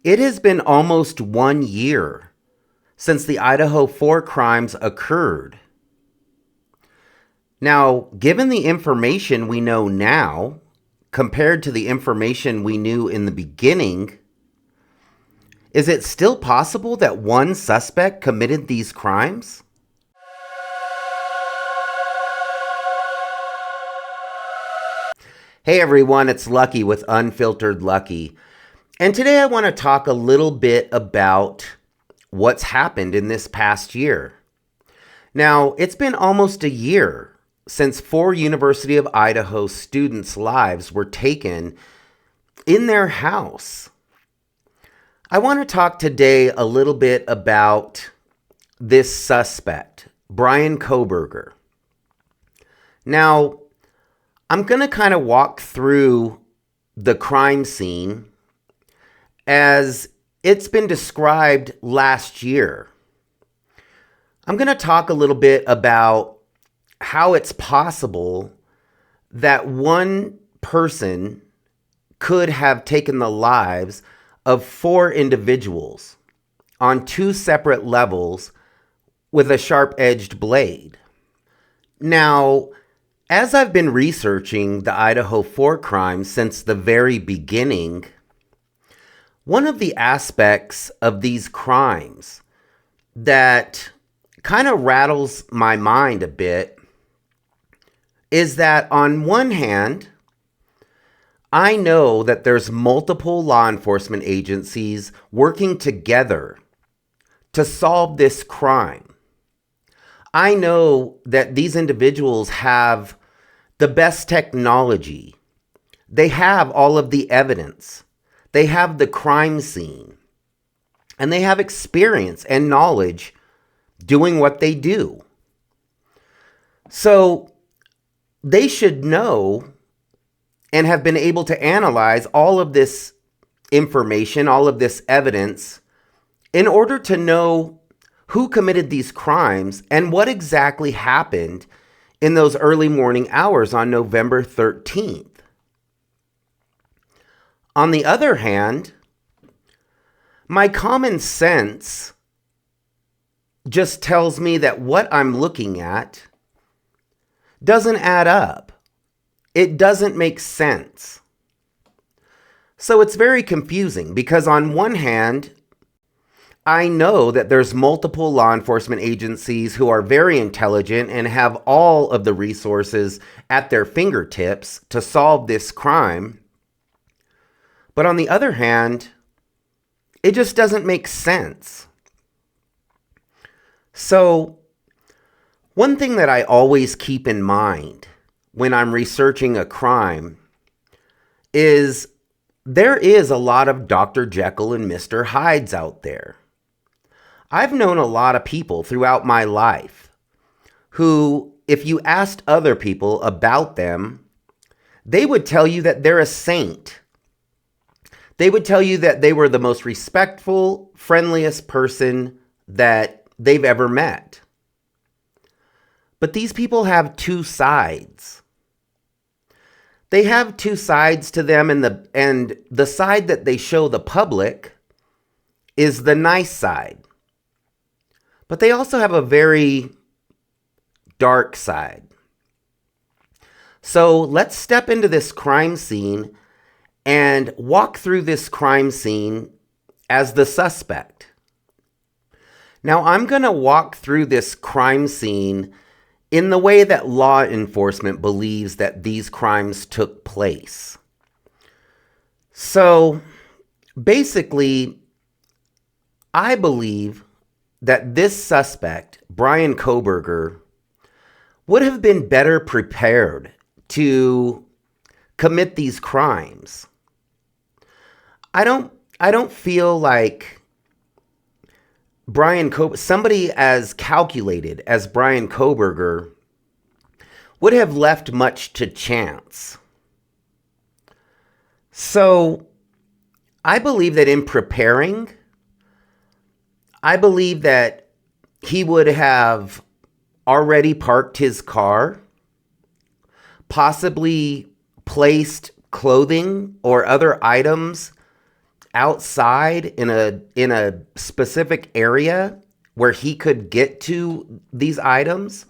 It has been almost 1 year since the Idaho 4 crimes occurred. Now, given the information we know now, compared to the information we knew in the beginning, is it still possible that one suspect committed these crimes? Hey everyone, it's Lucky with Unfiltered Lucky. And today I want to talk a little bit about what's happened in this past year. Now, it's been almost a year since 4 University of Idaho students' lives were taken in their house. I want to talk today a little bit about this suspect, Bryan Kohberger. Now, I'm going to kind of walk through the crime scene as it's been described last year. I'm going to talk a little bit about how it's possible that one person could have taken the lives of 4 individuals on 2 separate levels with a sharp-edged blade. Now, as I've been researching the Idaho 4 crimes since the very beginning, one of the aspects of these crimes that kind of rattles my mind a bit is that on one hand, I know that there's multiple law enforcement agencies working together to solve this crime. I know that these individuals have the best technology. They have all of the evidence. They have the crime scene. And they have experience and knowledge doing what they do. So they should know and have been able to analyze all of this information, all of this evidence, in order to know who committed these crimes and what exactly happened in those early morning hours on November 13th. On the other hand, my common sense just tells me that what I'm looking at doesn't add up. It doesn't make sense. So it's very confusing because on one hand, I know that there's multiple law enforcement agencies who are very intelligent and have all of the resources at their fingertips to solve this crime. But on the other hand, it just doesn't make sense. So, one thing that I always keep in mind when I'm researching a crime is there is a lot of Dr. Jekyll and Mr. Hydes out there. I've known a lot of people throughout my life who, if you asked other people about them, they would tell you that they're a saint. They would tell you that they were the most respectful, friendliest person that they've ever met. But these people have 2 sides. They have 2 sides to them, and the side that they show the public is the nice side. But they also have a very dark side. So let's step into this crime scene and walk through this crime scene as the suspect. Now, I'm going to walk through this crime scene in the way that law enforcement believes that these crimes took place. So, basically, I believe that this suspect, Bryan Kohberger, would have been better prepared to commit these crimes. I don't feel like somebody as calculated as Bryan Kohberger would have left much to chance. So, I believe that in preparing, I believe that he would have already parked his car, possibly placed clothing or other items outside in a specific area where he could get to these items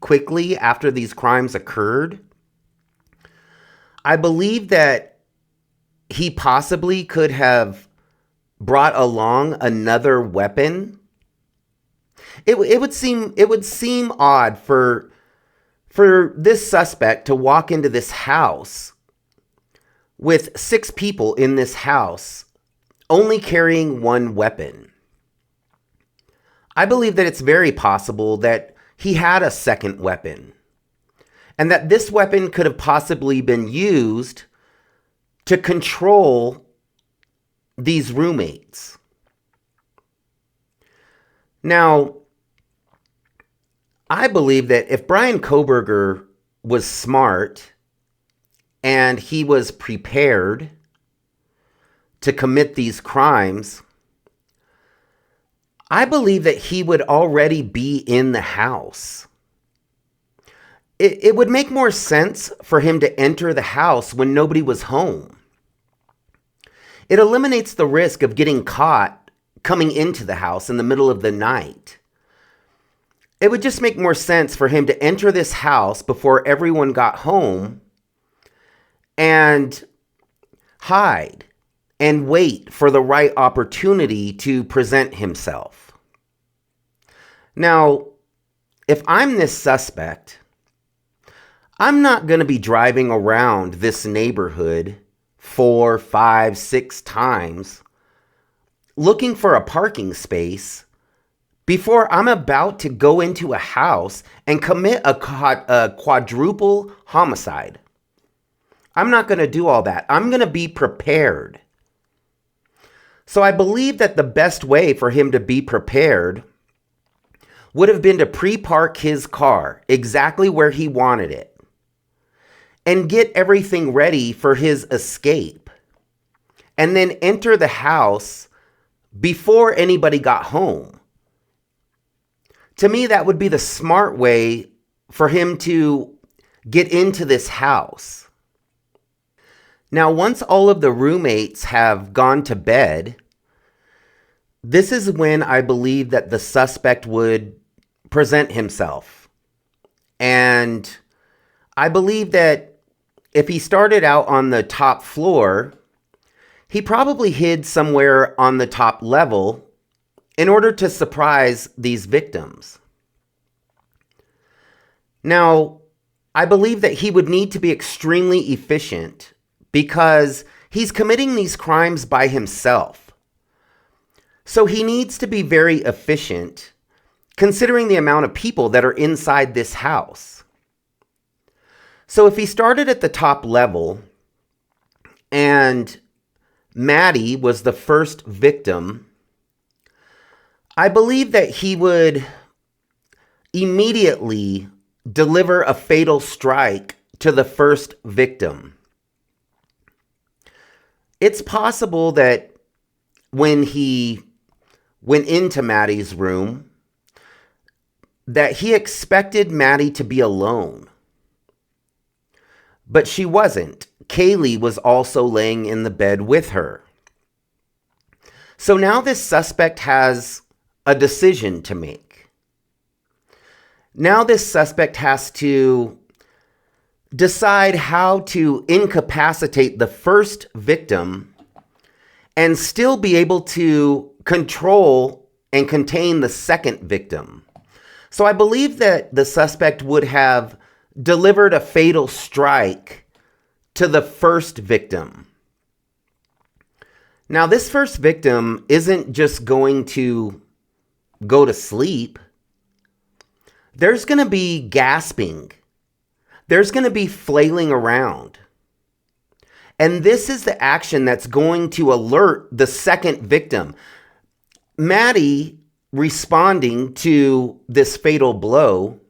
quickly after these crimes occurred. I believe that he possibly could have brought along another weapon. It would seem odd for this suspect to walk into this house with 6 people in this house only carrying one weapon. I believe that it's very possible that he had a second weapon, and that this weapon could have possibly been used to control these roommates. Now, I believe that if Brian Kohberger was smart and he was prepared to commit these crimes, I believe that he would already be in the house. It would make more sense for him to enter the house when nobody was home. It eliminates the risk of getting caught coming into the house in the middle of the night. It would just make more sense for him to enter this house before everyone got home and hide and wait for the right opportunity to present himself. Now, if I'm this suspect, I'm not going to be driving around this neighborhood 4, 5, 6 times looking for a parking space before I'm about to go into a house and commit a quadruple homicide. I'm not going to do all that. I'm going to be prepared. So I believe that the best way for him to be prepared would have been to pre-park his car exactly where he wanted it and get everything ready for his escape, and then enter the house before anybody got home. To me, that would be the smart way for him to get into this house. Now, once all of the roommates have gone to bed, this is when I believe that the suspect would present himself. And I believe that if he started out on the top floor, he probably hid somewhere on the top level in order to surprise these victims. Now, I believe that he would need to be extremely efficient because he's committing these crimes by himself. So he needs to be very efficient considering the amount of people that are inside this house. So if he started at the top level and Maddie was the first victim, I believe that he would immediately deliver a fatal strike to the first victim. It's possible that when he went into Maddie's room, that he expected Maddie to be alone. But she wasn't. Kaylee was also laying in the bed with her. So now this suspect has a decision to make. Now this suspect has to decide how to incapacitate the first victim and still be able to control and contain the second victim. So I believe that the suspect would have delivered a fatal strike to the first victim. Now, this first victim isn't just going to go to sleep. There's going to be gasping. There's going to be flailing around. And this is the action that's going to alert the second victim. Maddie, responding to this fatal blow,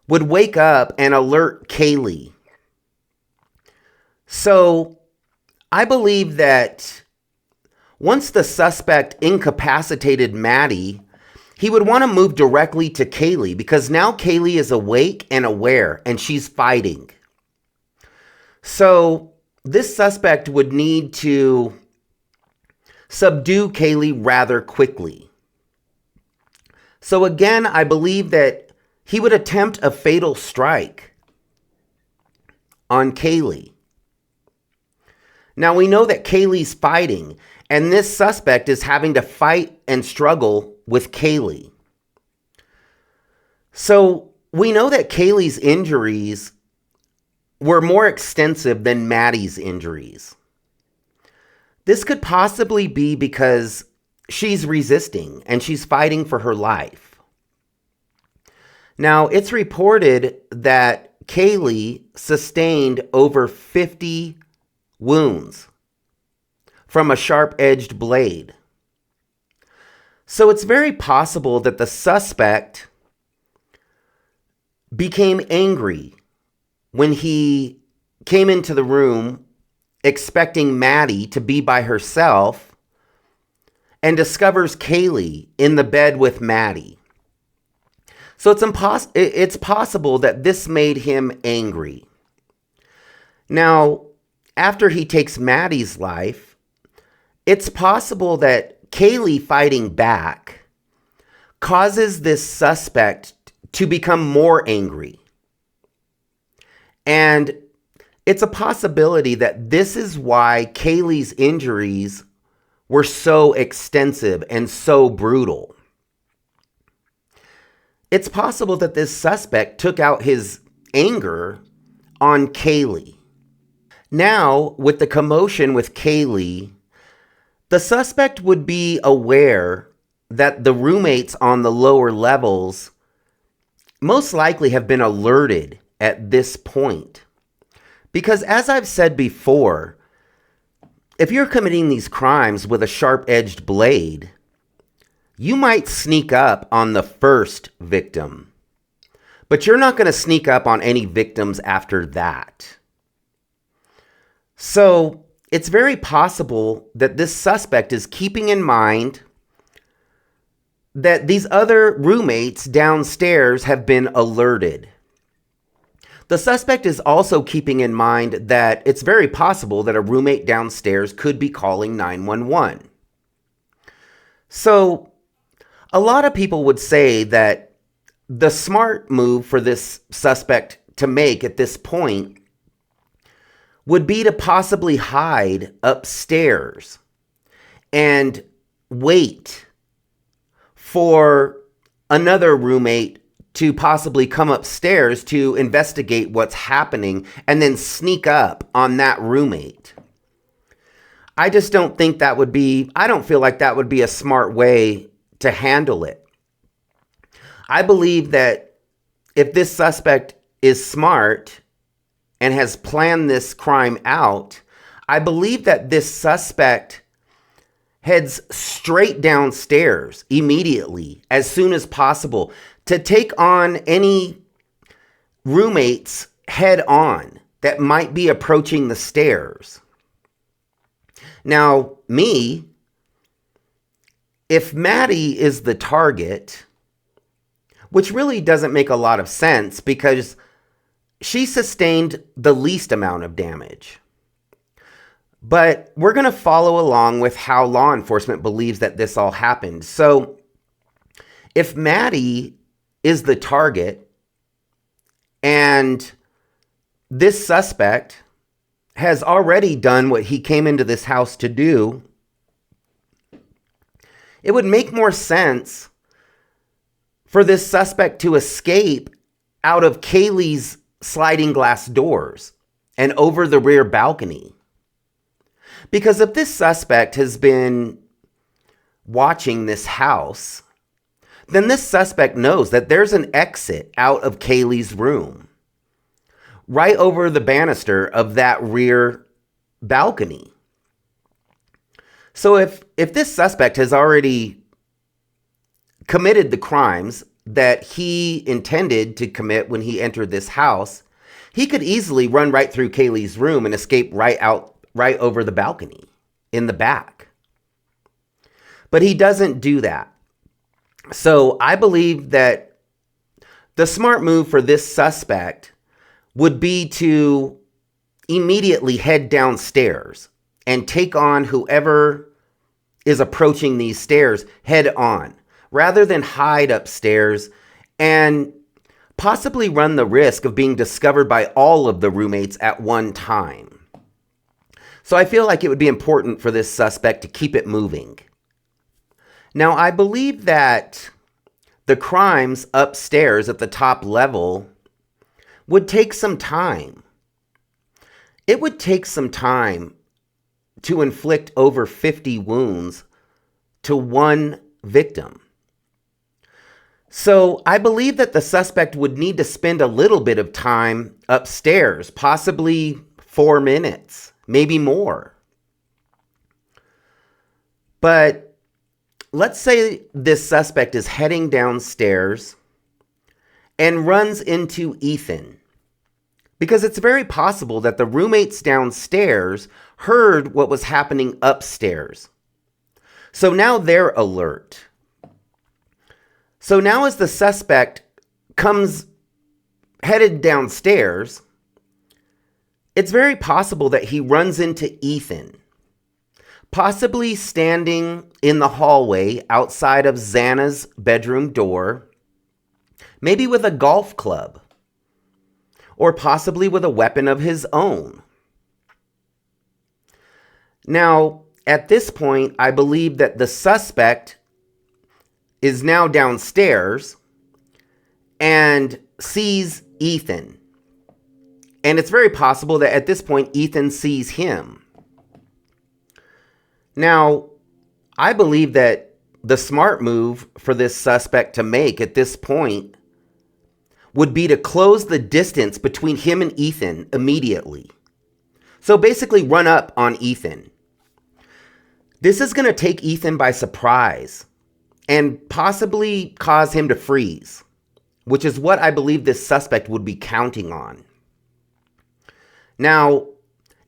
would wake up and alert Kaylee. So I believe that once the suspect incapacitated Maddie, he would want to move directly to Kaylee because now Kaylee is awake and aware and she's fighting. So this suspect would need to subdue Kaylee rather quickly. So again, I believe that he would attempt a fatal strike on Kaylee. Now we know that Kaylee's fighting, and this suspect is having to fight and struggle with Kaylee. So we know that Kaylee's injuries were more extensive than Maddie's injuries. This could possibly be because she's resisting and she's fighting for her life. Now, it's reported that Kaylee sustained over 50 wounds from a sharp-edged blade. So it's very possible that the suspect became angry when he came into the room expecting Maddie to be by herself and discovers Kaylee in the bed with Maddie. So it's possible that this made him angry. Now, after he takes Maddie's life, it's possible that Kaylee fighting back causes this suspect to become more angry. And it's a possibility that this is why Kaylee's injuries were so extensive and so brutal. It's possible that this suspect took out his anger on Kaylee. Now, with the commotion with Kaylee, the suspect would be aware that the roommates on the lower levels most likely have been alerted at this point. Because as I've said before, if you're committing these crimes with a sharp-edged blade, you might sneak up on the first victim, but you're not going to sneak up on any victims after that. So it's very possible that this suspect is keeping in mind that these other roommates downstairs have been alerted. The suspect is also keeping in mind that it's very possible that a roommate downstairs could be calling 911. So a lot of people would say that the smart move for this suspect to make at this point would be to possibly hide upstairs and wait for another roommate to possibly come upstairs to investigate what's happening and then sneak up on that roommate. I just don't think that would be, I don't feel like that would be a smart way to handle it. I believe that if this suspect is smart and has planned this crime out, I believe that this suspect heads straight downstairs immediately, as soon as possible, to take on any roommates head on that might be approaching the stairs. Now, if Maddie is the target, which really doesn't make a lot of sense because she sustained the least amount of damage. But we're going to follow along with how law enforcement believes that this all happened. So if Maddie is the target and this suspect has already done what he came into this house to do, it would make more sense for this suspect to escape out of Kaylee's sliding glass doors and over the rear balcony. Because if this suspect has been watching this house, then this suspect knows that there's an exit out of Kaylee's room, right over the banister of that rear balcony. So if this suspect has already committed the crimes that he intended to commit when he entered this house, he could easily run right through Kaylee's room and escape right over the balcony in the back. But he doesn't do that. So I believe that the smart move for this suspect would be to immediately head downstairs and take on whoever is approaching these stairs head on, rather than hide upstairs and possibly run the risk of being discovered by all of the roommates at one time. So I feel like it would be important for this suspect to keep it moving. Now, I believe that the crimes upstairs at the top level would take some time. It would take some time to inflict over 50 wounds to one victim. So I believe that the suspect would need to spend a little bit of time upstairs, possibly 4 minutes, maybe more. But let's say this suspect is heading downstairs and runs into Ethan, because it's very possible that the roommates downstairs heard what was happening upstairs. So now they're alert. So now as the suspect comes headed downstairs, it's very possible that he runs into Ethan, possibly standing in the hallway outside of Xana's bedroom door, maybe with a golf club, or possibly with a weapon of his own. Now, at this point, I believe that the suspect is now downstairs and sees Ethan. And it's very possible that at this point, Ethan sees him. Now, I believe that the smart move for this suspect to make at this point would be to close the distance between him and Ethan immediately. So basically run up on Ethan. This is going to take Ethan by surprise and possibly cause him to freeze, which is what I believe this suspect would be counting on. Now,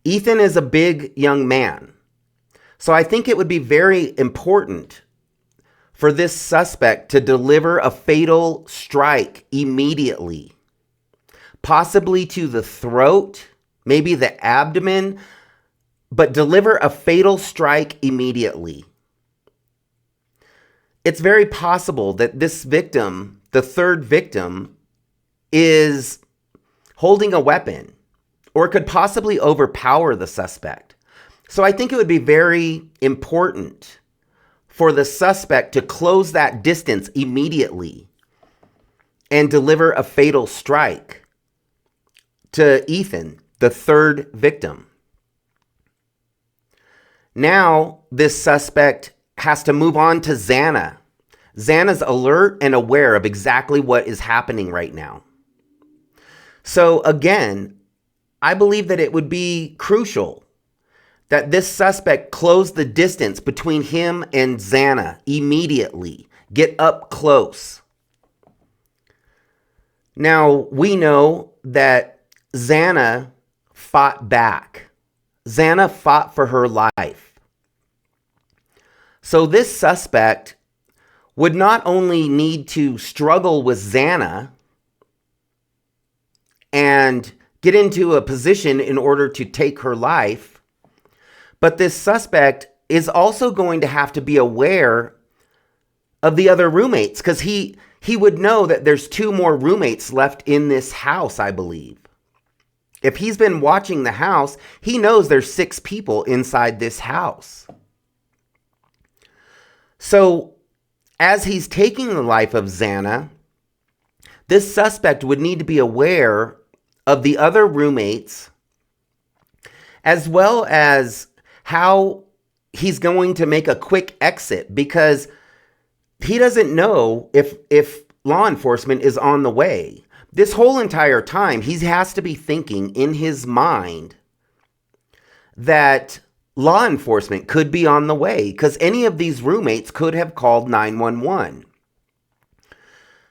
Ethan is a big young man, so I think it would be very important for this suspect to deliver a fatal strike immediately, possibly to the throat, maybe the abdomen, but deliver a fatal strike immediately. It's very possible that this victim, the third victim, is holding a weapon or could possibly overpower the suspect. So I think it would be very important for the suspect to close that distance immediately and deliver a fatal strike to Ethan, the third victim. Now, this suspect has to move on to Xana. Xana's alert and aware of exactly what is happening right now. So again, I believe that it would be crucial that this suspect close the distance between him and Xana immediately. Get up close. Now, we know that Xana fought back. Xana fought for her life. So this suspect would not only need to struggle with Xana and get into a position in order to take her life, but this suspect is also going to have to be aware of the other roommates, because he would know that there's 2 more roommates left in this house, I believe. If he's been watching the house, he knows there's 6 people inside this house. So, as he's taking the life of Xana, this suspect would need to be aware of the other roommates, as well as how he's going to make a quick exit, because he doesn't know if law enforcement is on the way. This whole entire time, he has to be thinking in his mind that law enforcement could be on the way, because any of these roommates could have called 911.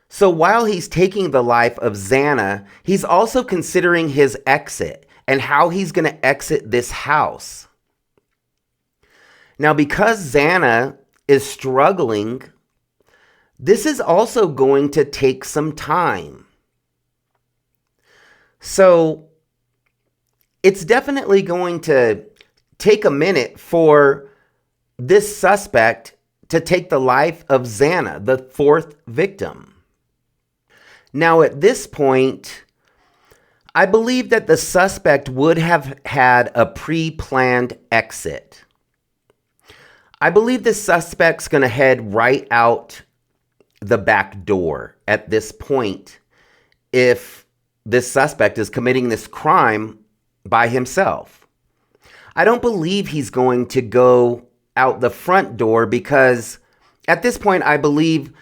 So while he's taking the life of Xana, he's also considering his exit and how he's going to exit this house. Now, because Xana is struggling, this is also going to take some time. So it's definitely going to take a minute for this suspect to take the life of Xana, the fourth victim. Now, at this point, I believe that the suspect would have had a pre-planned exit. I believe the suspect's going to head right out the back door at this point if this suspect is committing this crime by himself. I don't believe he's going to go out the front door because at this point I believe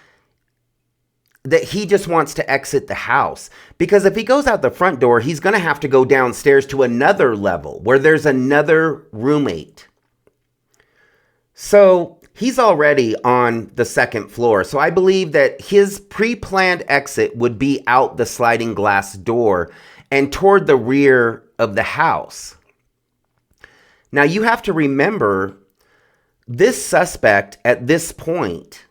that he just wants to exit the house. Because if he goes out the front door, he's going to have to go downstairs to another level where there's another roommate. So he's already on the second floor. So I believe that his pre-planned exit would be out the sliding glass door and toward the rear of the house. Now you have to remember, this suspect at this point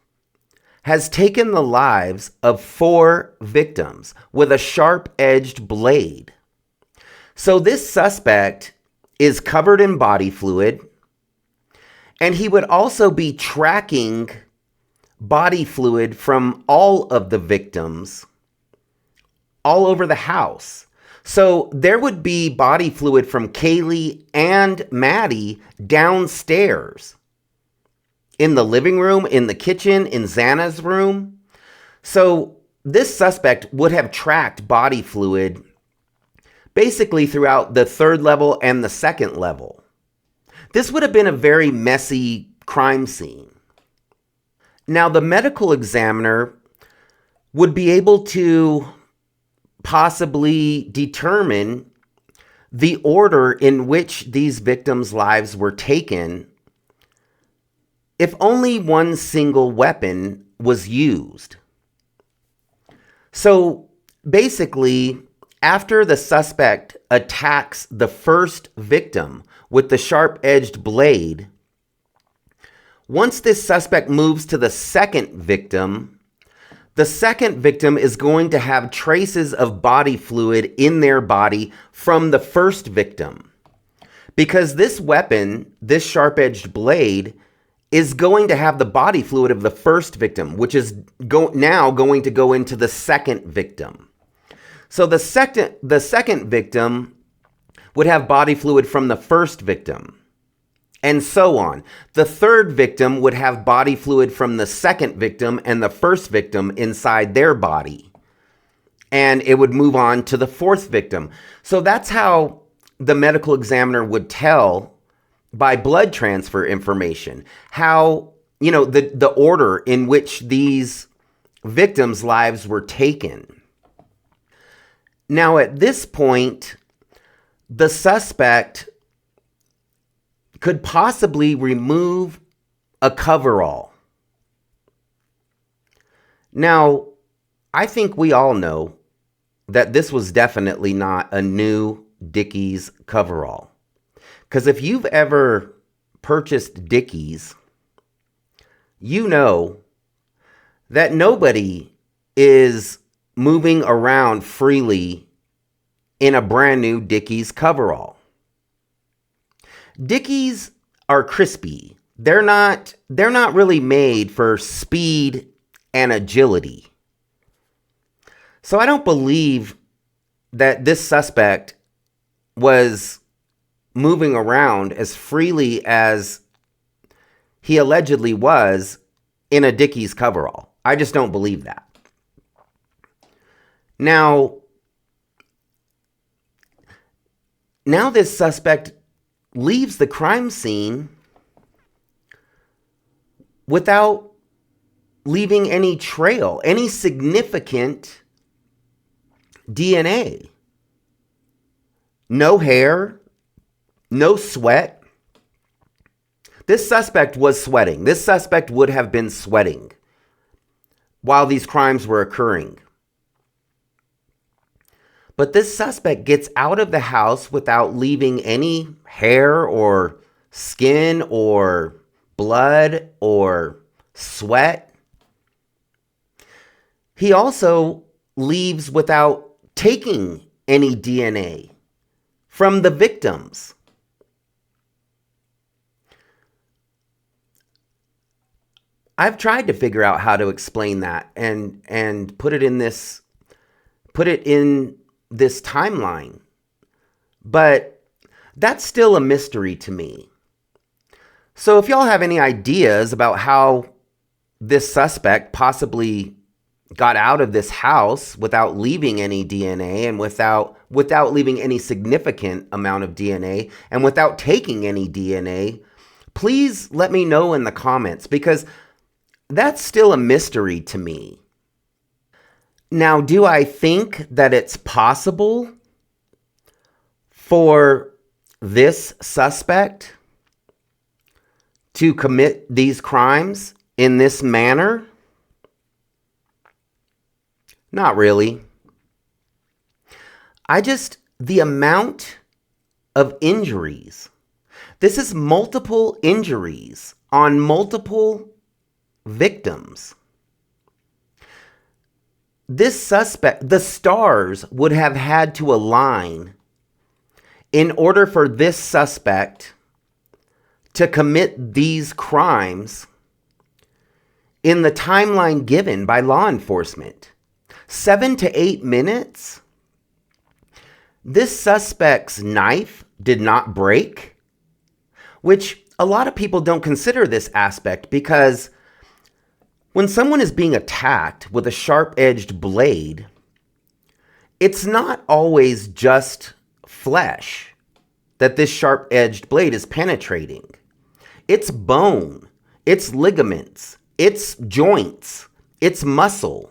has taken the lives of 4 victims with a sharp-edged blade. So this suspect is covered in body fluid, and he would also be tracking body fluid from all of the victims all over the house. So there would be body fluid from Kaylee and Maddie downstairs, in the living room, in the kitchen, in Xana's room. So this suspect would have tracked body fluid basically throughout the third level and the second level. This would have been a very messy crime scene. Now, the medical examiner would be able to possibly determine the order in which these victims' lives were taken if only one single weapon was used. So basically, after the suspect attacks the first victim with the sharp-edged blade, once this suspect moves to the second victim is going to have traces of body fluid in their body from the first victim. Because this weapon, this sharp-edged blade, is going to have the body fluid of the first victim, which is now going to go into the second victim. So the second victim would have body fluid from the first victim, and so on. The third victim would have body fluid from the second victim and the first victim inside their body. And it would move on to the fourth victim. So that's how the medical examiner would tell by blood transfer information how, the order in which these victims' lives were taken. Now, at this point, the suspect could possibly remove a coverall. Now, I think we all know that this was definitely not a new Dickies coverall. Because if you've ever purchased Dickies, you know that nobody is moving around freely in a brand new Dickies coverall. Dickies are crispy. They're not really made for speed and agility. So I don't believe that this suspect was moving around as freely as he allegedly was in a Dickies coverall. I just don't believe that. Now this suspect leaves the crime scene without leaving any trail, any significant DNA. No hair, no sweat. This suspect was sweating. This suspect would have been sweating while these crimes were occurring. But this suspect gets out of the house without leaving any hair or skin or blood or sweat. He also leaves without taking any DNA from the victims. I've tried to figure out how to explain that and put it in this timeline. But that's still a mystery to me. So if y'all have any ideas about how this suspect possibly got out of this house without leaving any DNA and without leaving any significant amount of DNA and without taking any DNA, please let me know in the comments, because that's still a mystery to me. Now, do I think that it's possible for this suspect to commit these crimes in this manner? Not really. The amount of injuries. This is multiple injuries on multiple victims. This suspect, the stars would have had to align in order for this suspect to commit these crimes in the timeline given by law enforcement. 7 to 8 minutes. This suspect's knife did not break, which a lot of people don't consider this aspect, because when someone is being attacked with a sharp-edged blade, it's not always just flesh that this sharp-edged blade is penetrating. It's bone, it's ligaments, it's joints, it's muscle.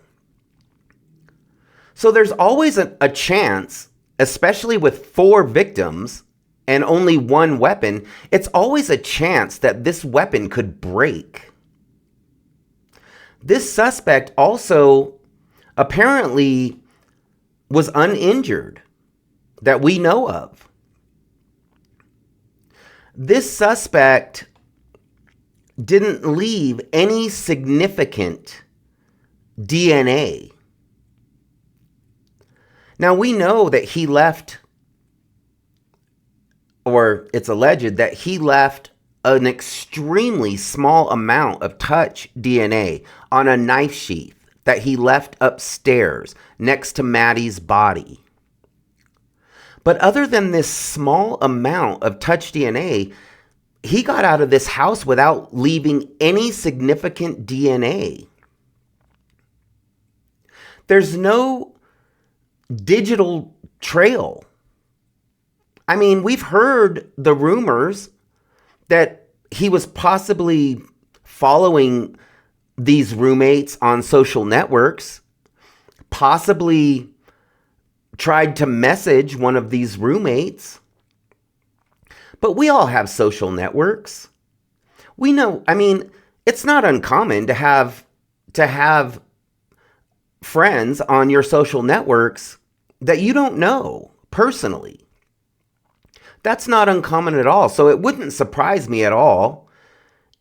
So there's always a chance, especially with 4 victims and only 1 weapon, it's always a chance that this weapon could break. This suspect also apparently was uninjured that we know of. This suspect didn't leave any significant DNA. Now, we know that he left, or it's alleged that he left an extremely small amount of touch DNA on a knife sheath that he left upstairs next to Maddie's body. But other than this small amount of touch DNA, he got out of this house without leaving any significant DNA. There's no digital trail. I mean, we've heard the rumors that he was possibly following these roommates on social networks, possibly tried to message one of these roommates. But we all have social networks. We know, I mean, it's not uncommon to have friends on your social networks that you don't know personally. That's not uncommon at all. So it wouldn't surprise me at all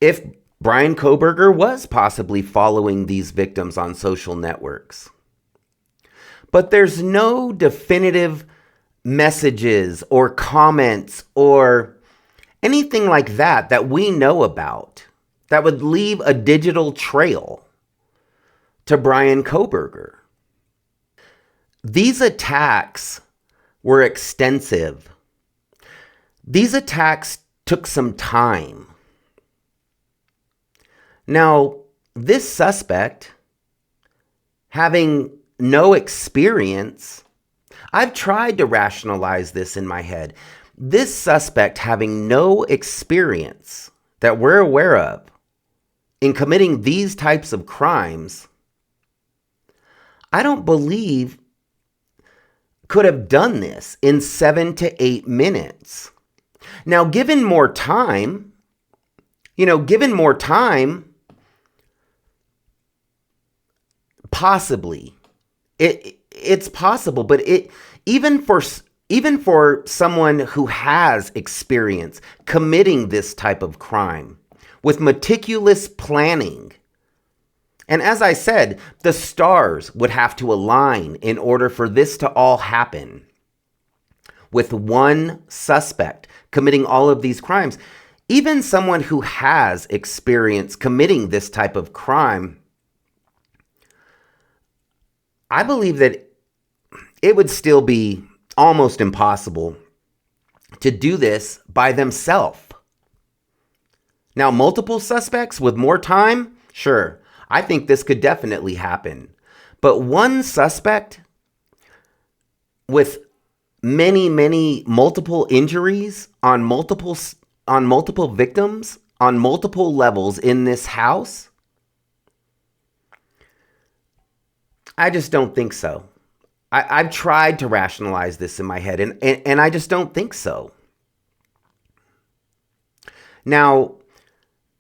if Bryan Kohberger was possibly following these victims on social networks. But there's no definitive messages or comments or anything like that we know about that would leave a digital trail to Bryan Kohberger. These attacks were extensive. These attacks took some time. Now, this suspect, having no experience, I've tried to rationalize this in my head. This suspect, having no experience that we're aware of in committing these types of crimes, I don't believe could have done this in 7 to 8 minutes. Now, given more time, possibly. It's possible, but even for someone who has experience committing this type of crime with meticulous planning, and as I said, the stars would have to align in order for this to all happen. With one suspect committing all of these crimes, even someone who has experience committing this type of crime, I believe that it would still be almost impossible to do this by themselves. Now, multiple suspects with more time, sure, I think this could definitely happen. But one suspect with many multiple injuries on multiple victims on multiple levels in this house, I just don't think so. I've tried to rationalize this in my head, and I just don't think so. Now,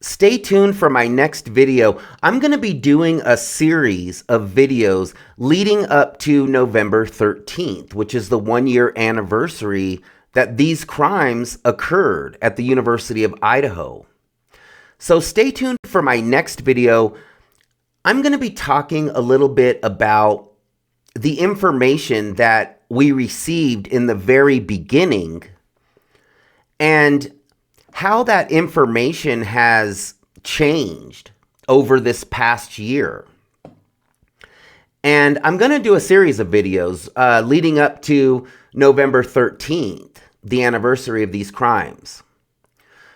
stay tuned for my next video. I'm going to be doing a series of videos leading up to November 13th, which is the 1-year anniversary that these crimes occurred at the University of Idaho. So stay tuned for my next video. I'm going to be talking a little bit about the information that we received in the very beginning and how that information has changed over this past year. And I'm going to do a series of videos leading up to November 13th, the anniversary of these crimes.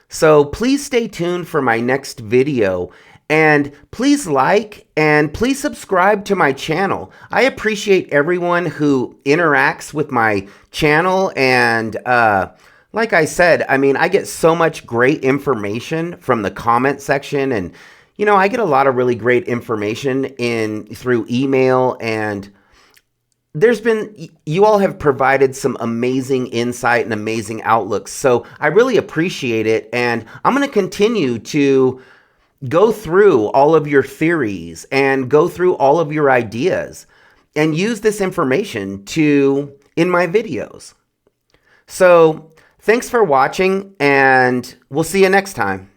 So please stay tuned for my next video, and please like and please subscribe to my channel. I appreciate everyone who interacts with my channel, and like I said, I mean, I get so much great information from the comment section, and you know, I get a lot of really great information through email, and you all have provided some amazing insight and amazing outlooks. So I really appreciate it, and I'm going to continue to go through all of your theories and go through all of your ideas and use this information in my videos. So thanks for watching, and we'll see you next time.